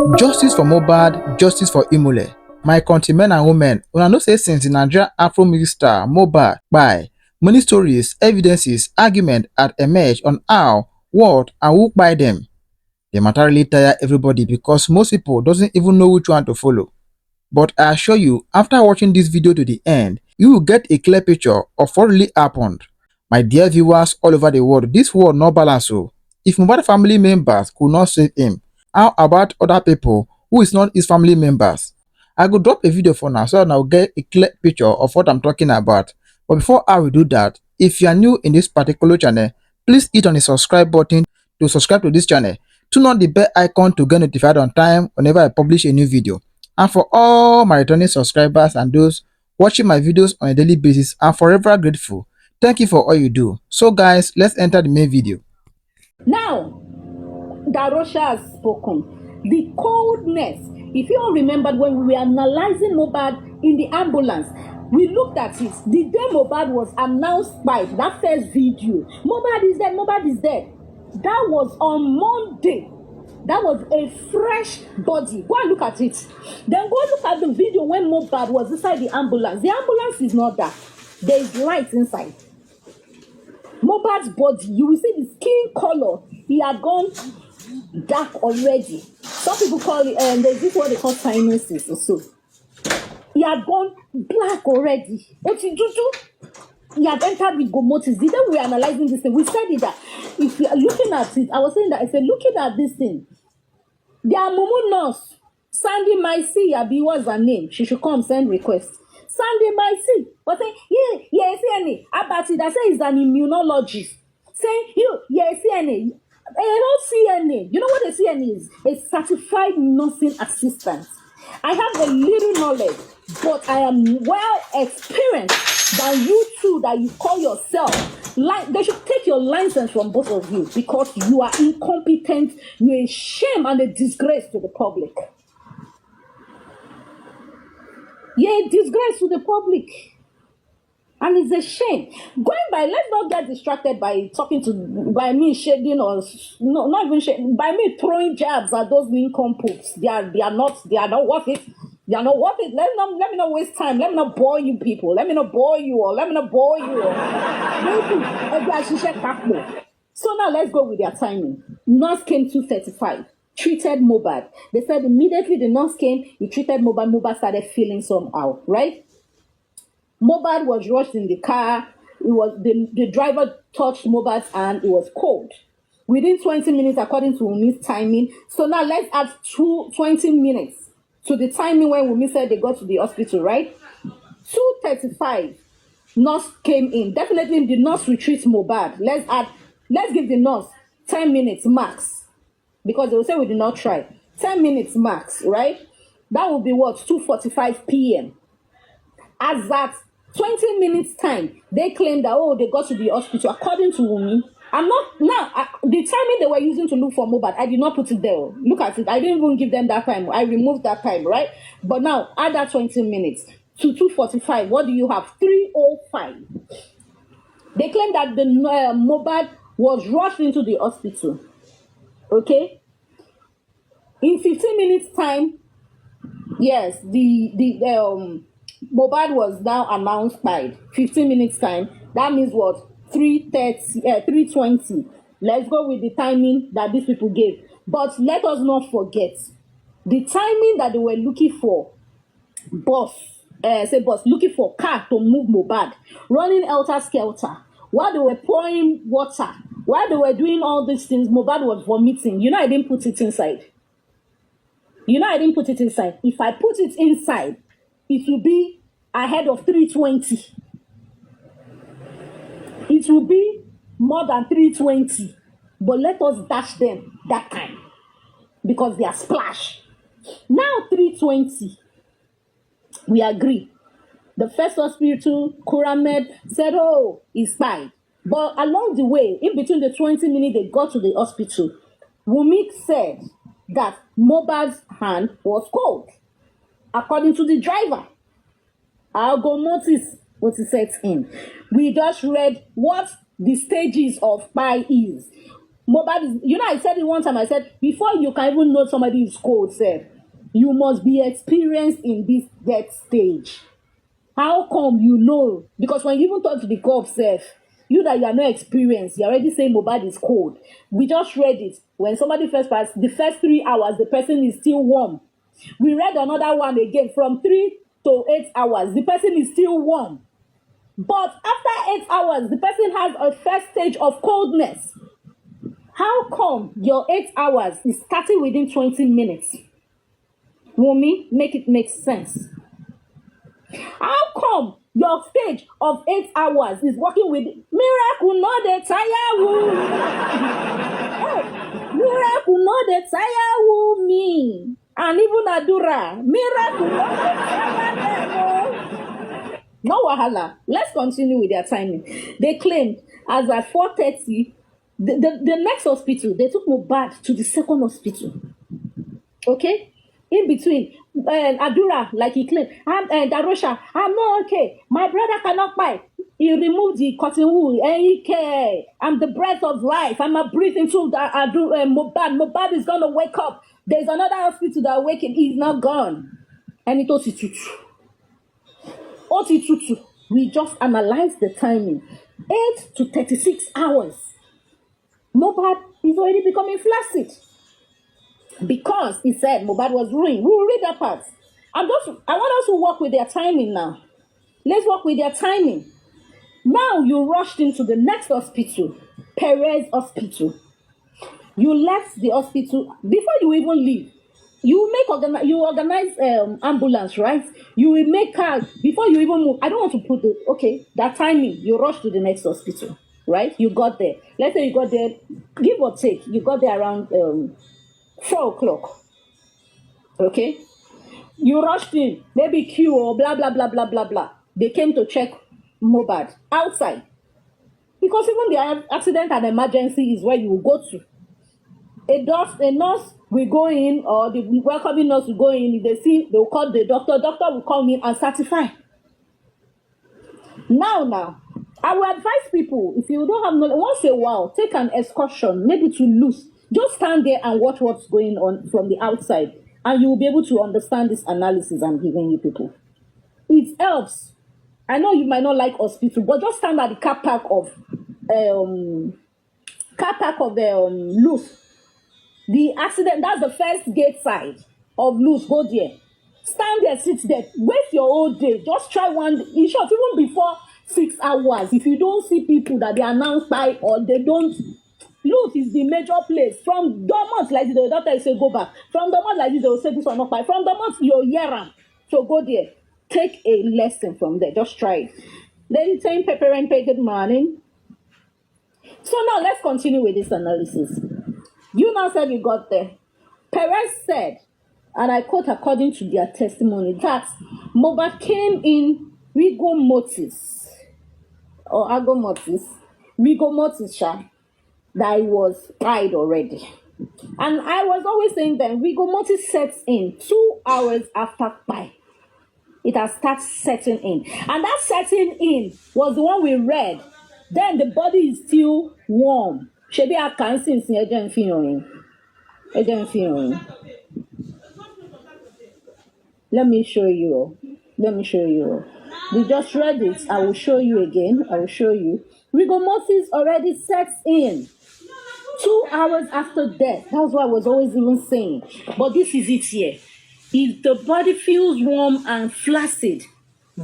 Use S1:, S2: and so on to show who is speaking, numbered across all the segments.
S1: Justice for Mohbad, justice for Imole. My countrymen and women, una know say since the Nigerian Afro music star Mohbad kpai, many stories, evidences, arguments had emerged on how, what, and who kpai them. The matter really tire everybody because most people doesn't even know which one to follow. But I assure you, after watching this video to the end, you will get a clear picture of what really happened. My dear viewers all over the world, this world no balance o. If Mohbad family members could not save him, how about other people who is not his family members? I go drop a video for now so that I'll get a clear picture of what I'm talking about. But before I will do that, if you are new in this particular channel, please hit on the subscribe button to subscribe to this channel. Turn on the bell icon to get notified on time whenever I publish a new video. And for all my returning subscribers and those watching my videos on a daily basis, I'm forever grateful. Thank you for all you do. So guys, let's enter the main video.
S2: Now, Darosa has spoken. The coldness. If you all remembered when we were analyzing Mohbad in the ambulance, we looked at it. The day Mohbad was announced by that first video, Mohbad is dead, Mohbad is dead. That was on Monday. That was a fresh body. Go and look at it. Then go look at the video when Mohbad was inside the ambulance. The ambulance is not there. There is light inside. Mohbad's body, you will see the skin color. He had gone dark already. Some people call it, there's this what they call sinuses or so. He had gone black already. What you do? He had entered with gomotis. The day we were analyzing this thing, we said it that if you are looking at it, I was saying that I said, looking at this thing, there are Mumu nurse, Sandy Maisi, Abi, what's her name? She should come send request. Sandy Maisi, but saying, yeah, CNA. Abati, that say is an immunologist. Saying, CNA. I don't CNA. You know what a CNA is? A certified nursing assistant. I have a little knowledge, but I am well experienced than you two that you call yourself. Like they should take your license from both of you because you are incompetent. You're a shame and a disgrace to the public. You're a disgrace to the public. And it's a shame. Going by, let's not get distracted by by me shading or no, not even shading, by me throwing jabs at those nincompoops. They are not worth it. They are not worth it. Let me not waste time. Let me not bore you people. Let me not bore you all. Let me not bore you all. So now let's go with their timing. Nurse came 2:35. Treated Mohbad. They said immediately the nurse came, he treated Mohbad. Mohbad started feeling somehow, right? Mohbad was rushed in the car. It was the driver touched Mohbad's hand. It was cold. Within 20 minutes, according to WUNMi's timing. So now let's add 20 minutes to the timing when WUNMi said they got to the hospital, right? 2:35, nurse came in. Definitely the nurse retreats Mohbad. Let's give the nurse 10 minutes max. Because they will say we did not try. 10 minutes max, right? That will be what? 2:45 p.m. As at 20 minutes time, they claim that, they got to the hospital. According to WUNMi, the timing they were using to look for Mohbad, I did not put it there. Look at it. I didn't even give them that time. I removed that time, right? But now, add that 20 minutes to 2:45. What do you have? 3:05. They claim that the Mohbad was rushed into the hospital. Okay? In 15 minutes time, yes, the Mohbad was now announced by 15 minutes time. That means what? 3:20. Let's go with the timing that these people gave. But let us not forget the timing that they were looking for looking for car to move Mohbad, running helter-skelter. While they were pouring water, while they were doing all these things, Mohbad was vomiting. I didn't put it inside. If I put it inside, it will be ahead of 3:20. It will be more than 3:20. But let us dash them that time because they are splash. Now 3:20. We agree. The first hospital, Kuramed, said, it's fine. But along the way, in between the 20 minutes they got to the hospital, WUNMi said that Mohbad's hand was cold. According to the driver, I'll go notice what he said in. We just read what the stages of kpai is. Mohbad is, I said it one time, I said, before you can even know somebody is cold, sir, you must be experienced in this death stage. How come you know? Because when you even talk to the cops, sir, you that you are not experienced, you're already saying Mohbad is cold. We just read it. When somebody first passed, the first 3 hours, the person is still warm. We read another one again, from 3 to 8 hours, the person is still warm. But after 8 hours, the person has a first stage of coldness. How come your 8 hours is starting within 20 minutes? WUNMi, make it make sense. How come your stage of 8 hours is working with miracle no dey tire woo? Hey, miracle no dey tire WUNMi. And even Adura, miracle no dey tire them. No wahala. Let's continue with their timing. They claimed as at 4:30, the next hospital, they took Mohbad to the second hospital. Okay? In between, Adura, like he claimed, Darosa, I'm not okay. My brother cannot buy. He removed the cotton wool. I'm the breath of life. I'm a breathing through Mohbad. Mohbad is going to wake up. There's another hospital that awakened. He's not gone. And it was Tutu. We just analyzed the timing. 8 to 36 hours. Mohbad is already becoming flaccid. Because he said Mohbad was ruined. We will read that part. I want us to work with their timing now. Let's work with their timing. Now you rushed into the next hospital, Perez Hospital. You left the hospital before you even leave. You organize ambulance, right? You will make cars before you even move. I don't want to put that timing. You rush to the next hospital, right? You got there. Let's say you got there, give or take, you got there around 4 o'clock. Okay? You rushed in, maybe queue or blah, blah, blah, blah, blah, blah. They came to check Mohbad outside. Because even the accident and emergency is where you will go to. A nurse will go in, or the welcoming nurse will go in. If they see, they will call the doctor. Doctor will come in and certify. Now, I will advise people, if you don't have knowledge, once in a while, take an excursion, maybe to Luz. Just stand there and watch what's going on from the outside, and you will be able to understand this analysis I'm giving you people. It helps. I know you might not like hospital, but just stand at the car park of Luz. The accident, that's the first gate side of Luz. Go there. Stand there, sit there. Waste your whole day. Just try one. In short, even before 6 hours, if you don't see people that they announce by or they don't. Luz is the major place. From Dormont, like the doctor will say, go back. From Dormont, like this, they will say this one not by. From Dormont, you'll hear them. So go there. Take a lesson from there. Just try it. Lady saying Pepper and Pay, good morning. So now let's continue with this analysis. You now said you got there. Perez said, and I quote according to their testimony, that Mohbad came in rigor mortis, that he was died already. And I was always saying that rigor mortis sets in 2 hours after pie. It has started setting in. And that setting in was the one we read. Then the body is still warm. Shebi I can see Ejen Fiyorin. Let me show you. We just read it. I will show you again. Rigor mortis already sets in 2 hours after death. That's what I was always even saying. But this is it here. If the body feels warm and flaccid,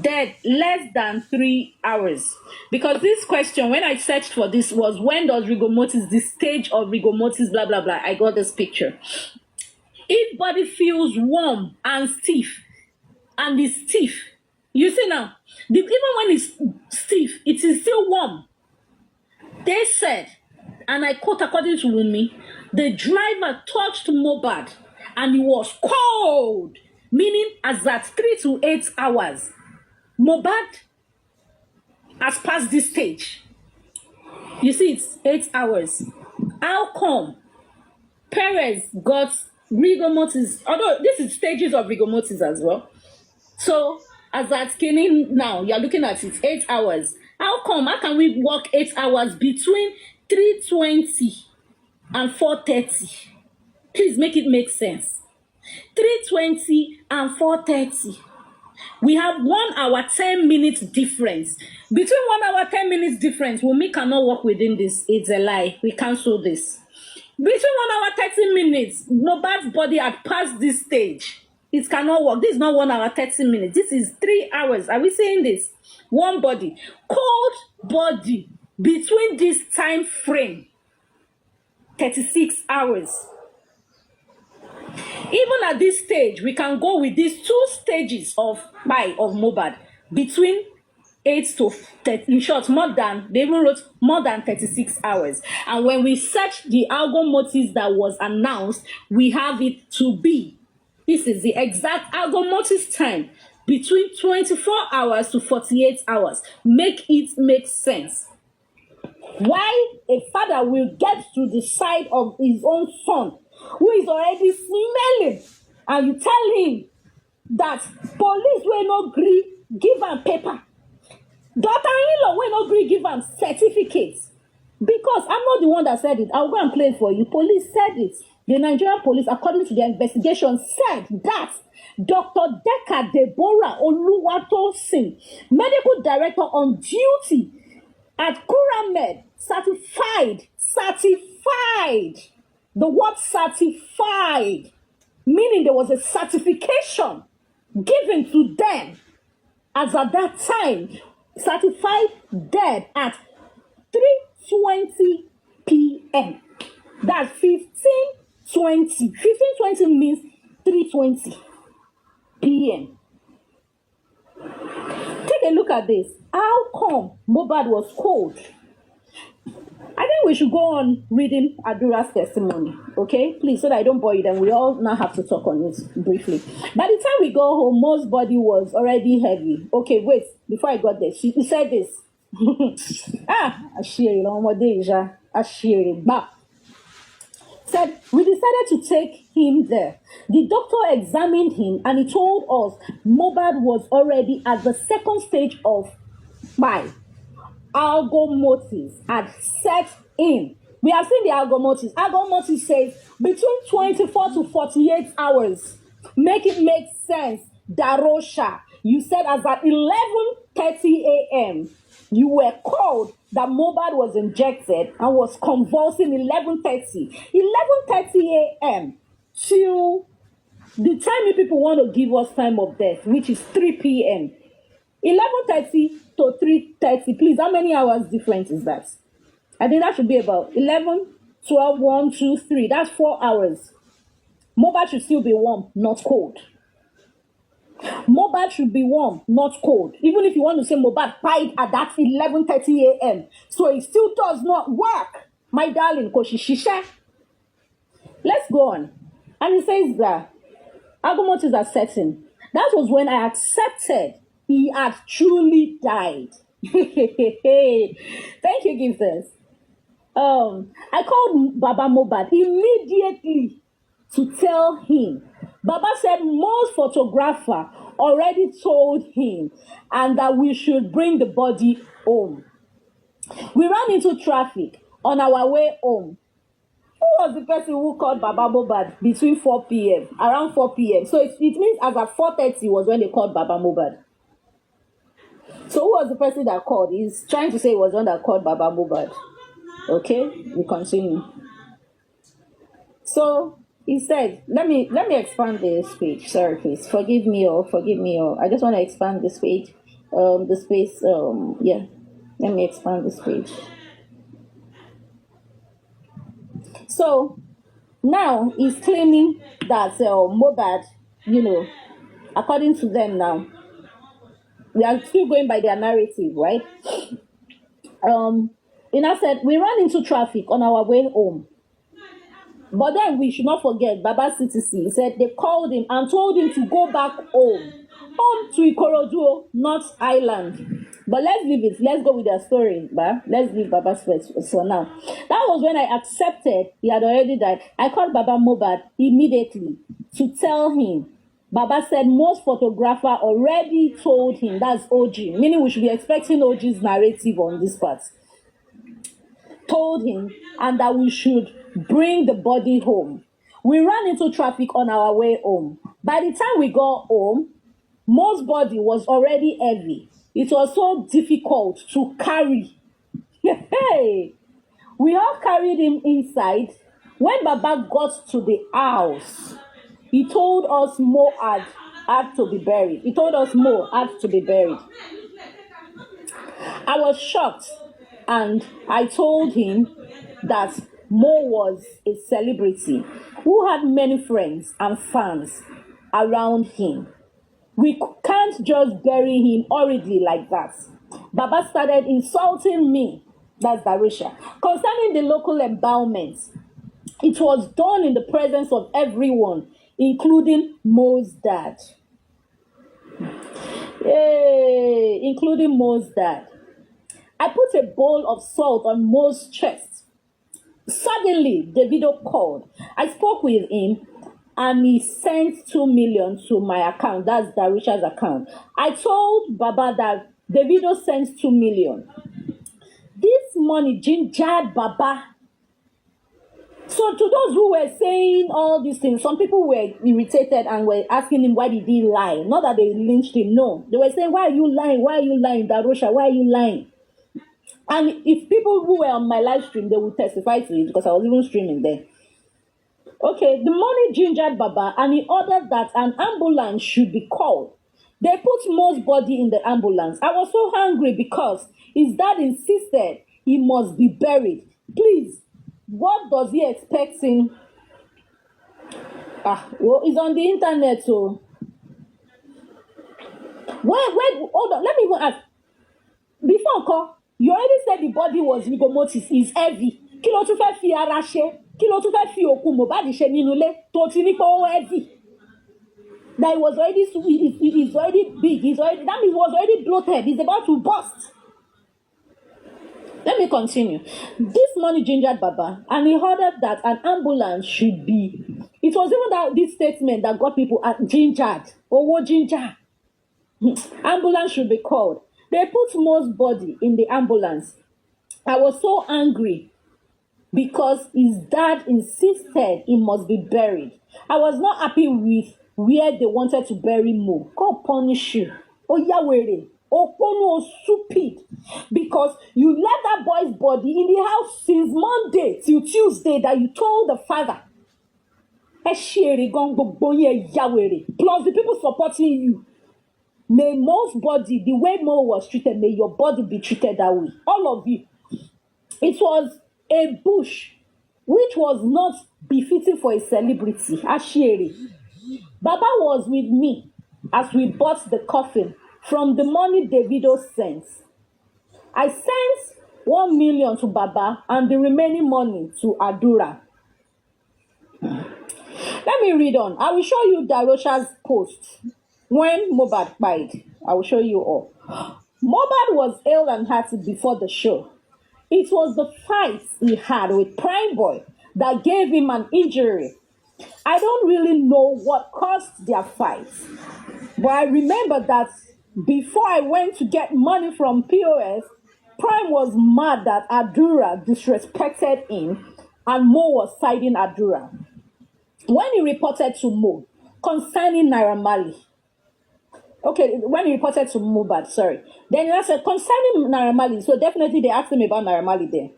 S2: dead less than 3 hours. Because this question, when I searched for this, was when does rigor mortis, the stage of rigor mortis, blah, blah, blah. I got this picture. If body feels warm and stiff, and is stiff, you see now, even when it's stiff, it is still warm. They said, and I quote according to WUNMi, the driver touched Mohbad and he was cold, meaning as at 3 to 8 hours. Mohbad has passed this stage. You see, it's 8 hours. How come Perez got rigor mortis? Although this is stages of rigor mortis as well. So as at skinning now, you're looking at it 8 hours. How can we work 8 hours between 3:20 and 4:30. Please make it make sense. 3:20 and 4:30. We have 1 hour 10 minutes difference. Between 1 hour 10 minutes difference, WUNMi cannot work within this. It's a lie. We cancel this. Between 1 hour 30 minutes, Mohbad's body had passed this stage. It cannot work. This is not 1 hour 30 minutes. This is 3 hours. Are we saying this? One body. Cold body between this time frame, 36 hours. Even at this stage, we can go with these 2 stages of Mohbad between 8 to 30, in short, they even wrote more than 36 hours. And when we search the algo motives that was announced, we have it to be, this is the exact algo motives time, between 24 hours to 48 hours. Make it make sense. Why a father will get to the side of his own son who is already smelling, and you tell him that police will not gree give am paper, daughter-in-law will not gree give am certificates, because I'm not the one that said it. I'll go and play it for you. Police said it. The Nigerian police, according to their investigation, said that Dr. Decker Deborah Oluwatosin, medical director on duty at Kuramed, certified, the word certified, meaning there was a certification given to them as at that time, certified dead at 3:20 p.m. That's 15:20. 15:20 means 3:20 p.m. Take a look at this. How come Mohbad was cold? I think we should go on reading Adura's testimony, okay? Please, so that I don't bore you, then we all now have to talk on it briefly. By the time we go home, Mo's body was already heavy. Okay, wait, before I got there, she said this. Said, we decided to take him there. The doctor examined him and he told us Mohbad was already at the second stage of algomotives had set in. We have seen the algomotives. Algomotives says between 24 to 48 hours. Make it make sense. Darosa, you said as at 11:30 a.m. you were called that Mohbad was injected and was convulsing 11:30 a.m. till the time you people want to give us time of death, which is 3 p.m. 11:30 to 3:30. Please, how many hours difference is that? I think that should be about 11, 12, 1, 2, 3. That's 4 hours. Mohbad should still be warm, not cold. Mohbad should be warm, not cold. Even if you want to say Mohbad died at that 11:30 a.m. So it still does not work, my darling, Koshishisha. Let's go on. And it says that arguments are certain. That was when I accepted he had truly died. Thank you, Gifts. I called Baba Mohbad immediately to tell him. Baba said most photographer already told him and that we should bring the body home. We ran into traffic on our way home. Who was the person who called Baba Mohbad between 4 p.m., around 4 p.m.? So it means as at 4:30 was when they called Baba Mohbad. So who was the person that called? He's trying to say it was one that called Baba Mohbad. Okay, we continue. So he said, let me expand this page. Sorry, please. Forgive me all. I just want to expand this page. The space, yeah. Let me expand this page. So now he's claiming that Mohbad, according to them now, we are still going by their narrative, right? Ina said, we ran into traffic on our way home. But then we should not forget, Baba CTC said they called him and told him to go back home to Ikorodu, not Island. But let's leave it. Let's go with their story, but let's leave Baba's first for now. That was when I accepted he had already died. I called Baba Mohbad immediately to tell him. Baba said most photographer already told him, that's OG, meaning we should be expecting OG's narrative on this part. To told him and that we should bring the body home. We ran into traffic on our way home. By the time we got home, Mo's body was already heavy. It was so difficult to carry. Hey, we all carried him inside. When Baba got to the house, he told us Mo had to be buried. He told us Mo had to be buried. I was shocked and I told him that Mo was a celebrity who had many friends and fans around him. We can't just bury him hurriedly like that. Baba started insulting me, that's Darosa, concerning the local embalmment. It was done in the presence of everyone, including Mo's dad. Hey, including Mo's dad. I put a bowl of salt on Mo's chest. Suddenly, Davido called. I spoke with him and he sent 2 million to my account. That's Darosa's account. I told Baba that Davido sent 2 million. This money gingered Baba. So to those who were saying all these things, some people were irritated and were asking him why did he lie. Not that they lynched him, no. They were saying, why are you lying? Why are you lying, Darosa? Why are you lying? And if people who were on my live stream, they would testify to it because I was even streaming there. Okay, the money gingered Baba and he ordered that an ambulance should be called. They put Mo's body in the ambulance. I was so angry because his dad insisted he must be buried. Please, what does he expect him? Well, it's on the internet, so. Wait, hold on, let me even ask. Before call, you already said the body was ligomotis, is heavy. Kí ló tún fẹ́ fi ara ṣe? Kí ló tún fẹ́ fi òkú Mohbad ṣe nínú ilé tó ti ní pé ó heavy? That it was already, it is already big. That means it was already bloated. It's about to burst. Let me continue. This money gingered Baba, and he ordered that an ambulance should be. It was even this statement that got people gingered. Oh, ginger. Ambulance should be called. They put Mo's body in the ambulance. I was so angry because his dad insisted he must be buried. I was not happy with where they wanted to bury Mo. God punish you. Oh, Yahweh. Oh, no, stupid. Because you left that boy's body in the house since Monday till Tuesday that you told the father. Plus the people supporting you. May Mo's body, the way Mo was treated, may your body be treated that way. All of you. It was a bush which was not befitting for a celebrity. Ashieri. Baba was with me as we bought the coffin from the money Davido sent. I sent 1 million to Baba and the remaining money to Adura. Let me read on. I will show you Darosa's post. When Mohbad died, I will show you all. Mohbad was ill and hearty before the show. It was the fight he had with Prime Boy that gave him an injury. I don't really know what caused their fight, but I remember that before I went to get money from POS, Prime was mad that Adura disrespected him and Mo was siding Adura. When he reported to Mo concerning Naira Marley, when he reported to Mohbad, then I said, concerning Naira Marley, so definitely they asked him about Naira Marley there.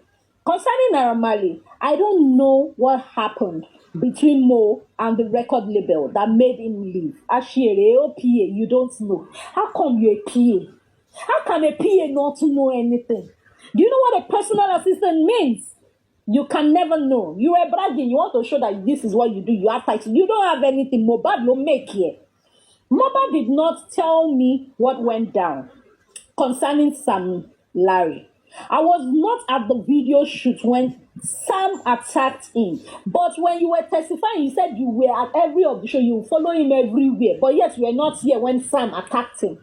S2: Concerning Naira Marley, I don't know what happened between Mo and the record label that made him leave. Ashiere, PA, you don't know. How come you're a PA? How can a PA not know anything? Do you know what a personal assistant means? You can never know. You are bragging. You want to show that this is what you do. You have title. You don't have anything. Mohbad will make here. Mohbad did not tell me what went down concerning Sam Larry. I was not at the video shoot when Sam attacked him. But when you were testifying, you said you were at every of the show. You follow him everywhere. But yet you were not here when Sam attacked him.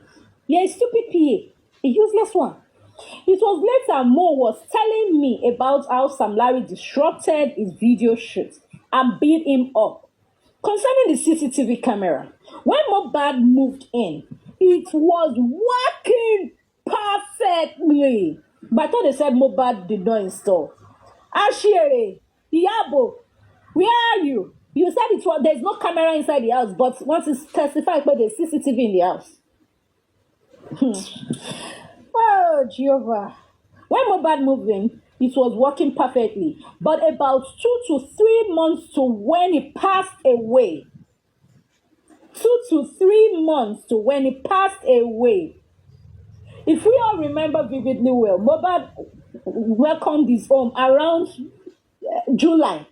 S2: You're a stupid PA. A useless one. It was later Mo was telling me about how Sam Larry disrupted his video shoot and beat him up. Concerning the CCTV camera, when Mohbad moved in, it was working perfectly. But I thought they said Mohbad did not install. Ashiere, iyabo, where are you? You said there's no camera inside the house, but once it's testified, but there's CCTV in the house. Oh, Jehovah. When Mohbad moved in, it was working perfectly. But about 2 to 3 months to when he passed away, 2 to 3 months to when he passed away, if we all remember vividly well, Mohbad welcomed his home around July.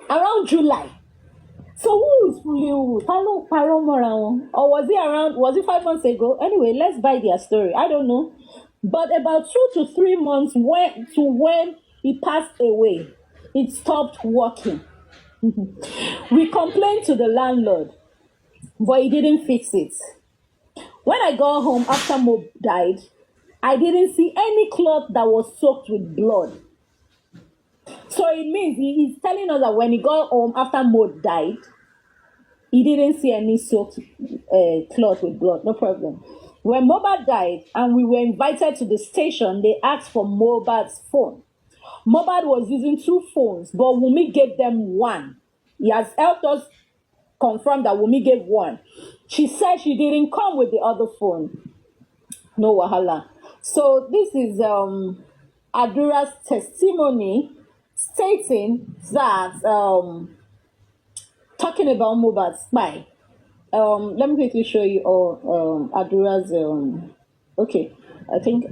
S2: Around July. So who is fooling who? Or was it 5 months ago? Anyway, let's buy their story. I don't know. But about 2 to 3 months when he passed away, it stopped working. We complained to the landlord, but he didn't fix it. When I got home after Mo died, I didn't see any cloth that was soaked with blood. So it means he's telling us that when he got home after Mo died, he didn't see any soaked cloth with blood. No problem. When Mohbad died and we were invited to the station, they asked for Mohbad's phone. Mohbad was using 2 phones, but WUNMi gave them one. He has helped us confirm that WUNMi gave one. She said she didn't come with the other phone. No wahala. So this is Adura's testimony stating that talking about Mohbad's spy. Let me quickly show you all Adura's okay. I think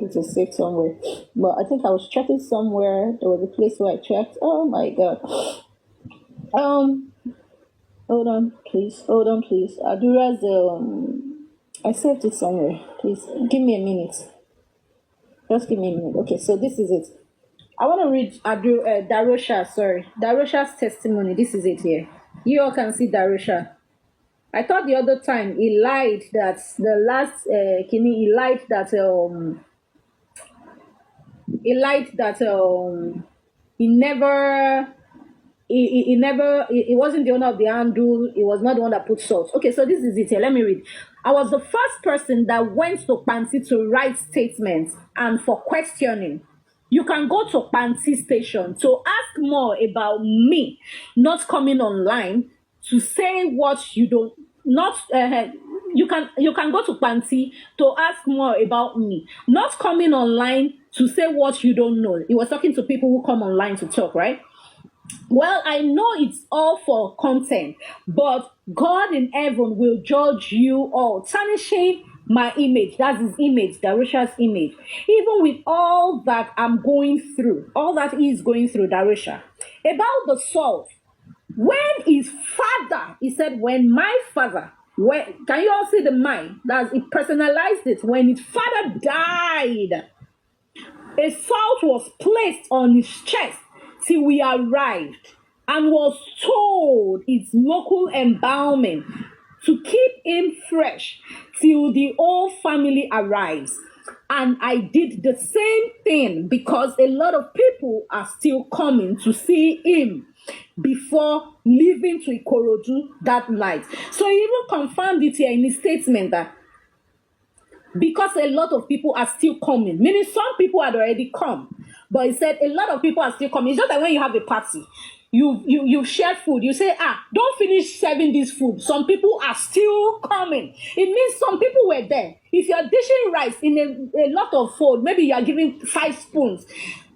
S2: it is saved somewhere. But I think I was checking somewhere. There was a place where I checked. Oh my god. Hold on, please. Adura's I saved it somewhere. Please give me a minute. Just give me a minute. Okay, so this is it. I want to read Darosha's testimony. This is it here. You all can see Darosa. I thought the other time he lied that the last he lied that he never he wasn't the owner of the handle. He was not the one that put salt. Okay, so this is it here. Let me read. I was the first person that went to Panti to write statements and for questioning. You can go to Panti station to ask more about me, not coming online to say what you don't. Not you can go to Panti to ask more about me, not coming online to say what you don't know. He was talking to people who come online to talk, right? Well, I know it's all for content, but God in heaven will judge you all, tarnishing my image. That's his image, Darosha's image. Even with all that I'm going through, all that he's going through, Darosha. About the salt, when his father, he said, when my father, can you all see the mind? That he personalized it. When his father died, a salt was placed on his chest till we arrived and was told its local embalming to keep him fresh till the whole family arrives. And I did the same thing because a lot of people are still coming to see him before leaving to Ikorodu that night. So he even confirmed it here in his statement that because a lot of people are still coming, meaning some people had already come, but he said a lot of people are still coming. It's just that when you have a party, you share food, you say, don't finish serving this food. Some people are still coming. It means some people were there. If you're dishing rice in a lot of food, maybe you are giving 5 spoons.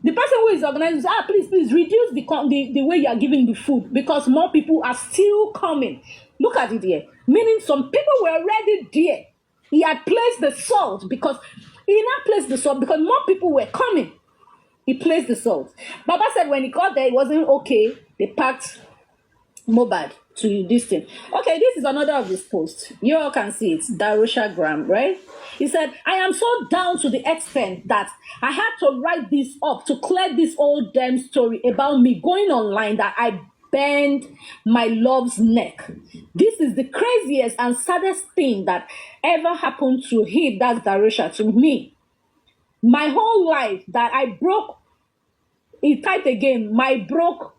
S2: The person who is organizing says, please reduce the way you are giving the food because more people are still coming. Look at it here. Meaning some people were already there. He had placed the salt because more people were coming. He placed the salt. Baba said when he got there, it wasn't okay. They packed Mohbad to this thing. Okay, this is another of his posts. You all can see it. Darosa Gram, right? He said, I am so down to the extent that I had to write this up to clear this old damn story about me going online that I bend my love's neck. This is the craziest and saddest thing that ever happened to him, that's Darosa, to me. My whole life that I broke, he typed again, broke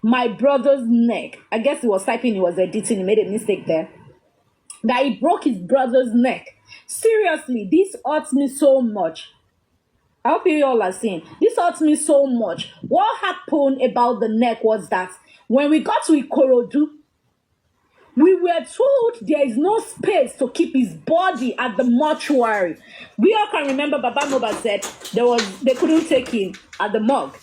S2: my brother's neck. I guess he was typing, he was editing, he made a mistake there. That he broke his brother's neck. Seriously, this hurts me so much. I hope you all are seeing. This hurts me so much. What happened about the neck was that when we got to Ikorodu, we were told there is no space to keep his body at the mortuary. We all can remember Baba Moba said they couldn't take him at the morgue.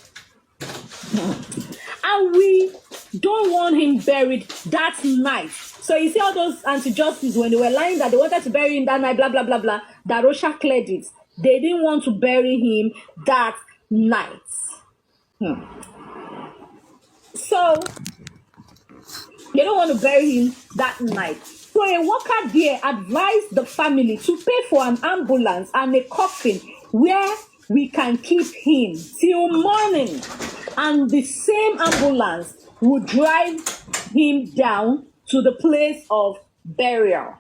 S2: And we don't want him buried that night. So you see all those anti-justice when they were lying that they wanted to bury him that night, blah, blah, blah, blah. Darosa cleared it. They didn't want to bury him that night. So they don't want to bury him that night. So a worker there advised the family to pay for an ambulance and a coffin where we can keep him till morning. And the same ambulance would drive him down to the place of burial.